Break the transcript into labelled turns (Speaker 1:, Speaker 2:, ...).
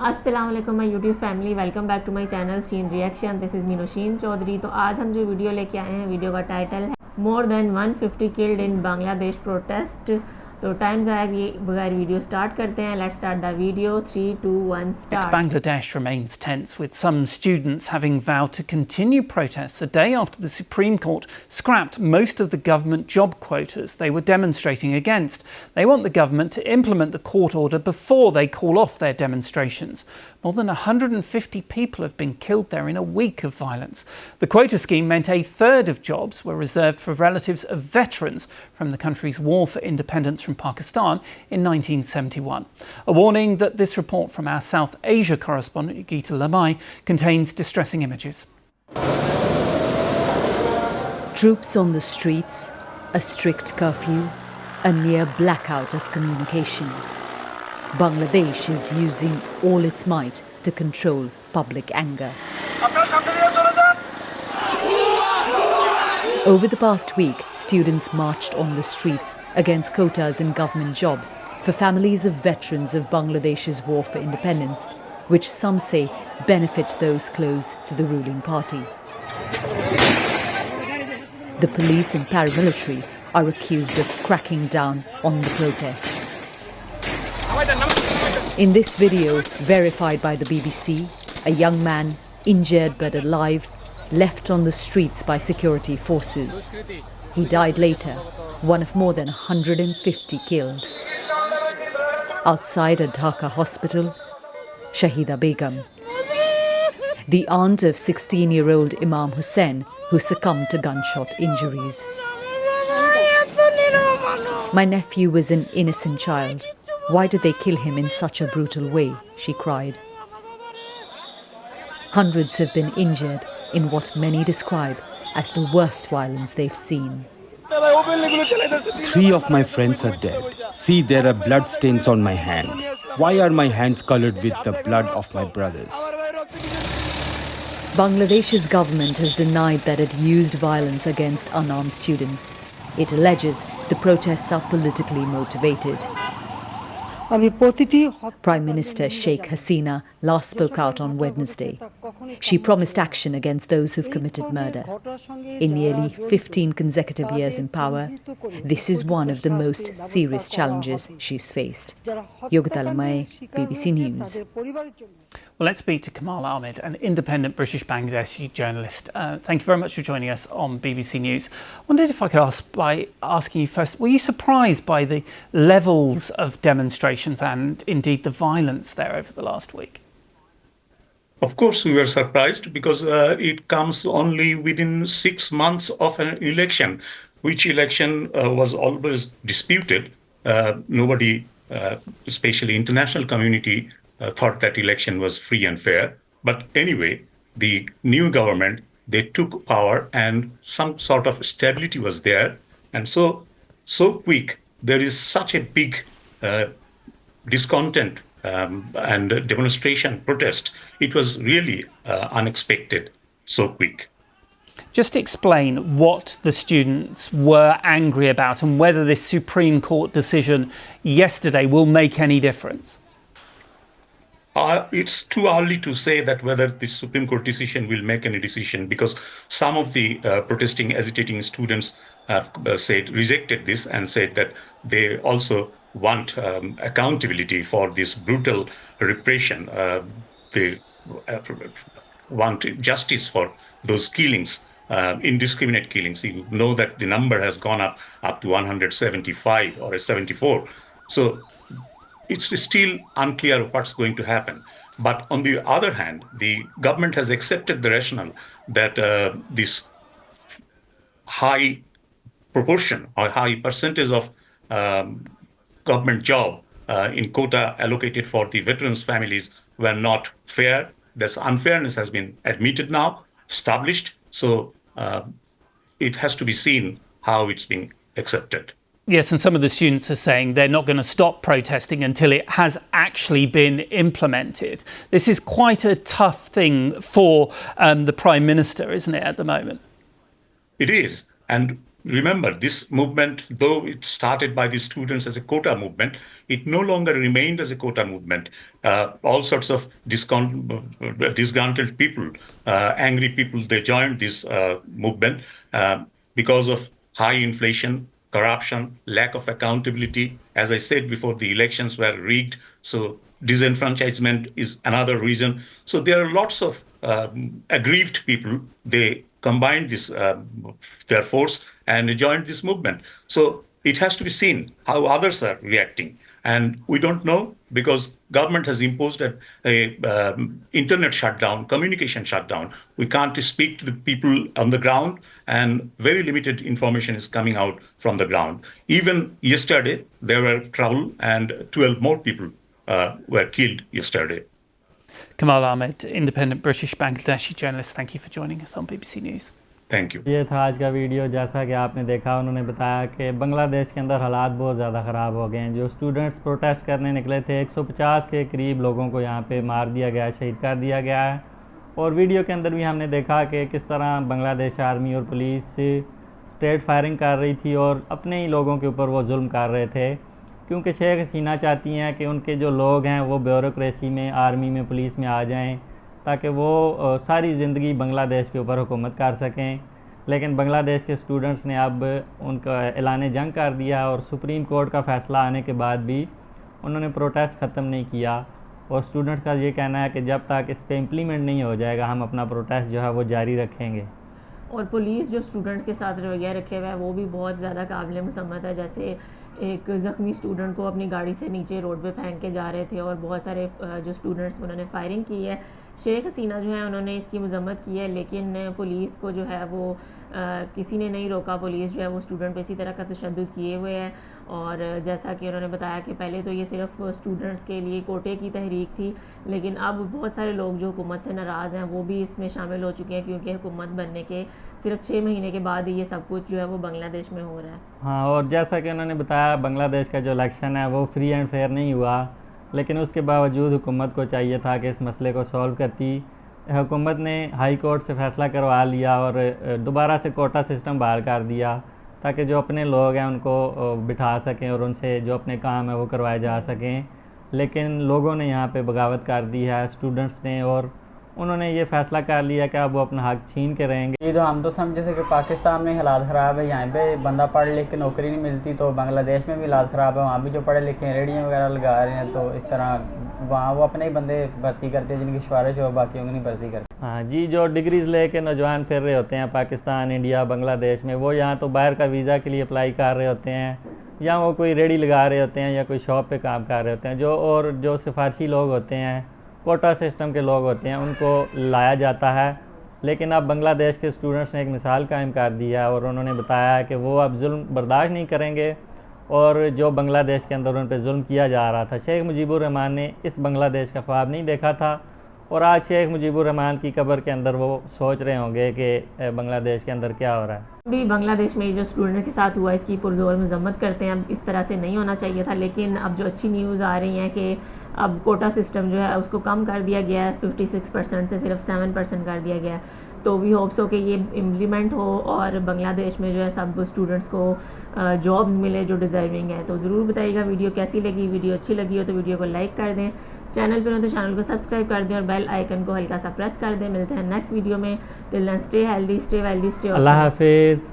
Speaker 1: अस्सलामुअलैकुम my YouTube family, welcome back to my channel Sheen reaction. This is Meeno Sheen Chaudhary. तो आज हम जो वीडियो लेके आए हैं, वीडियो का टाइटल है more than 150 killed in Bangladesh protest. तो टाइम ज़ाया किए बगैर वीडियो स्टार्ट करते हैं। Let's start the video. 3, 2, 1 start.
Speaker 2: Bangladesh remains tense, with some students having vowed to continue protests a day after the Supreme Court scrapped most of the government job quotas they were demonstrating against. They want the government to implement the court order before they call off their demonstrations. More than 150 people have been killed there in a week of violence. The quota scheme meant a third of jobs were reserved for relatives of veterans from the country's war for independence from Pakistan in 1971. A warning that this report from our South Asia correspondent Geeta Lamai contains distressing images.
Speaker 3: Troops on the streets, a strict curfew, a near blackout of communication. Bangladesh is using all its might to control public anger. Over the past week, students marched on the streets against quotas in government jobs for families of veterans of Bangladesh's war for independence, which some say benefit those close to the ruling party. The police and paramilitary are accused of cracking down on the protests. In this video, verified by the BBC, a young man, injured but alive, left on the streets by security forces. He died later, one of more than 150 killed. Outside a Dhaka hospital, Shahida Begum, the aunt of 16-year-old Imam Hussain, who succumbed to gunshot injuries. My nephew was an innocent child. Why did they kill him in such a brutal way? She cried. Hundreds have been injured in what many describe as the worst violence they've seen.
Speaker 4: 3 of my friends are dead. See, there are blood stains on my hand. Why are my hands colored with the blood of my brothers?
Speaker 3: Bangladesh's government has denied that it used violence against unarmed students. It alleges the protests are politically motivated. Prime Minister Sheikh Hasina last spoke out on Wednesday. She promised action against those who've committed murder. In nearly 15 consecutive years in power, this is one of the most serious challenges she's faced. Geeta Lamai, BBC News.
Speaker 2: Well, let's speak to Kamal Ahmed, an independent British Bangladeshi journalist. Thank you very much for joining us on BBC News. I wondered if I could ask by asking you first, were you surprised by the levels of demonstrations and indeed the violence there over the last week?
Speaker 5: Of course, we were surprised because it comes only within 6 months of an election, which election was always disputed. Nobody, especially international community, thought that election was free and fair. But anyway, the new government, they took power and some sort of stability was there. And so quick, there is such a big discontent and demonstration, protest. It was really unexpected, so quick.
Speaker 2: Just explain what the students were angry about and whether this Supreme Court decision yesterday will make any difference.
Speaker 5: It's too early to say that whether the Supreme Court decision will make any decision, because some of the protesting, agitating students have rejected this and said that they also want accountability for this brutal repression. They want justice for those killings, indiscriminate killings. You know that the number has gone up to 175 or 74. So it's still unclear what's going to happen. But on the other hand, the government has accepted the rationale that this high proportion or high percentage of government job in quota allocated for the veterans' families were not fair. This unfairness has been admitted now, established. So it has to be seen how it's being accepted.
Speaker 2: Yes, and some of the students are saying they're not going to stop protesting until it has actually been implemented. This is quite a tough thing for the Prime Minister, isn't it, at the moment?
Speaker 5: It is. And remember, this movement, though it started by the students as a quota movement, it no longer remained as a quota movement. All sorts of disgruntled people, angry people, they joined this movement because of high inflation, corruption, lack of accountability. As I said before, the elections were rigged, so disenfranchisement is another reason. So there are lots of aggrieved people. They combined this their force and joined this movement. So it has to be seen how others are reacting, and we don't know because government has imposed a internet shutdown, communication shutdown. We can't speak to the people on the ground, and very limited information is coming out from the ground. Even yesterday there were trouble, and 12 more people were killed yesterday.
Speaker 2: Kamal Ahmed, independent British Bangladeshi journalist, thank you for joining us on BBC News.
Speaker 5: Thank you.
Speaker 6: ये था आज का video. जैसा कि आपने देखा, उन्होंने बताया कि बांग्लादेश के अंदर हालात बहुत ज़्यादा ख़राब हो गए हैं। जो स्टूडेंट्स प्रोटेस्ट करने निकले थे, 150 के करीब लोगों को यहाँ पे मार दिया गया है, शहीद कर दिया गया है। और वीडियो के अंदर भी हमने देखा कि किस तरह बांग्लादेश आर्मी और पुलिस स्ट्रेट फायरिंग कर रही थी और अपने ही लोगों के ऊपर वो जुल्म कर रहे थे, क्योंकि शेख हसीना चाहती हैं कि उनके जो लोग हैं वो ब्यूरोक्रेसी में, आर्मी में, पुलिस में आ जाएं ताकि वो सारी ज़िंदगी बांग्लादेश के ऊपर हुकूमत कर सकें। लेकिन बांग्लादेश के स्टूडेंट्स ने अब उनका ऐलान जंग कर दिया और सुप्रीम कोर्ट का फ़ैसला आने के बाद भी उन्होंने प्रोटेस्ट ख़त्म नहीं किया। और स्टूडेंट्स का ये कहना है कि जब तक इस पर इम्प्लीमेंट नहीं हो जाएगा, हम अपना प्रोटेस्ट जो है वो जारी रखेंगे।
Speaker 1: और पुलिस जो स्टूडेंट्स के साथ रवैया रखे हुआ है वो भी बहुत ज़्यादा काबिल मसम्मत है। जैसे एक ज़ख्मी स्टूडेंट को अपनी गाड़ी से नीचे रोड पे फेंक के जा रहे थे और बहुत सारे जो स्टूडेंट्स उन्होंने फायरिंग की है। शेख हसीना जो है उन्होंने इसकी मजम्मत की है, लेकिन पुलिस को जो है वो किसी ने नहीं रोका। पुलिस जो है वो स्टूडेंट पे इसी तरह का तशद्दुद किए हुए है। और जैसा कि उन्होंने बताया कि पहले तो ये सिर्फ स्टूडेंट्स के लिए कोटे की तहरीक थी, लेकिन अब बहुत सारे लोग जो हुकूमत से नाराज़ हैं वो भी इसमें शामिल हो चुके हैं, क्योंकि हुकूमत बनने के सिर्फ 6 महीने के बाद ही ये सब कुछ जो है वो बांग्लादेश में हो रहा है।
Speaker 6: हाँ, और जैसा कि उन्होंने बताया, बांग्लादेश का जो इलेक्शन है वो फ्री एंड फेयर नहीं हुआ, लेकिन उसके बावजूद हुकूमत को चाहिए था कि इस मसले को सॉल्व करती। हुकूमत ने हाई कोर्ट से फ़ैसला करवा लिया और दोबारा से कोटा सिस्टम बहाल कर दिया ताकि जो अपने लोग हैं उनको बिठा सकें और उनसे जो अपने काम है वो करवाए जा सकें। लेकिन लोगों ने यहाँ पे बगावत कर दी है, स्टूडेंट्स ने, और उन्होंने ये फ़ैसला कर लिया कि अब वो अपना हक छीन के रहेंगे।
Speaker 7: ये तो हम तो समझे थे कि पाकिस्तान में हालात ख़राब है, यहाँ पे बंदा पढ़ लिख के नौकरी नहीं मिलती, तो बांग्लादेश में भी हालात ख़राब है, वहाँ भी जो पढ़े लिखे हैं रेडियाँ वगैरह लगा रहे हैं, तो इस तरह वहाँ वो अपने ही बंदे भर्ती करते हैं जिनकी सिफारिश हो, बाकियों की नहीं भर्ती करते।
Speaker 6: हाँ जी, जो डिग्रीज़ लेके नौजवान फिर रहे होते हैं पाकिस्तान, इंडिया, बांग्लादेश में, वो यहाँ तो बाहर का वीज़ा के लिए अप्लाई कर रहे होते हैं, या वो कोई रेडी लगा रहे होते हैं या कोई शॉप पे काम कर रहे होते हैं। और जो सिफारशी लोग होते हैं, कोटा सिस्टम के लोग होते हैं, उनको लाया जाता है। लेकिन अब बांग्लादेश के स्टूडेंट्स ने एक मिसाल कायम कर दी है और उन्होंने बताया है कि वो अब जुल्म बर्दाश्त नहीं करेंगे, और जो बांग्लादेश के अंदर उन पर जुल्म किया जा रहा था। शेख मुजीबुर रहमान ने इस बांग्लादेश का ख्वाब नहीं देखा था, और आज शेख मुजीबुर रहमान की कब्र के अंदर वो सोच रहे होंगे कि बांग्लादेश के अंदर क्या हो रहा है।
Speaker 1: भी बांग्लादेश में जो स्टूडेंट के साथ हुआ इसकी पुरजोर मजम्मत करते हैं। अब इस तरह से नहीं होना चाहिए था, लेकिन अब जो अच्छी न्यूज़ आ रही है कि अब कोटा सिस्टम जो है उसको कम कर दिया गया है, 56% से सिर्फ 7% कर दिया गया है। तो वी होप्स हो कि ये इम्प्लीमेंट हो और बांग्लादेश में जो है सब स्टूडेंट्स को जॉब्स मिले जो डिज़र्विंग है। तो ज़रूर बताइएगा वीडियो कैसी लगी। वीडियो अच्छी लगी हो तो वीडियो को लाइक कर दें, चैनल पर हो तो चैनल को सब्सक्राइब कर दें और बेल आइकन को हल्का सा प्रेस कर दें। मिलते हैं नेक्स्ट वीडियो में। Till then stay healthy, stay wealthy, stay.
Speaker 6: अल्लाह हाफिज़।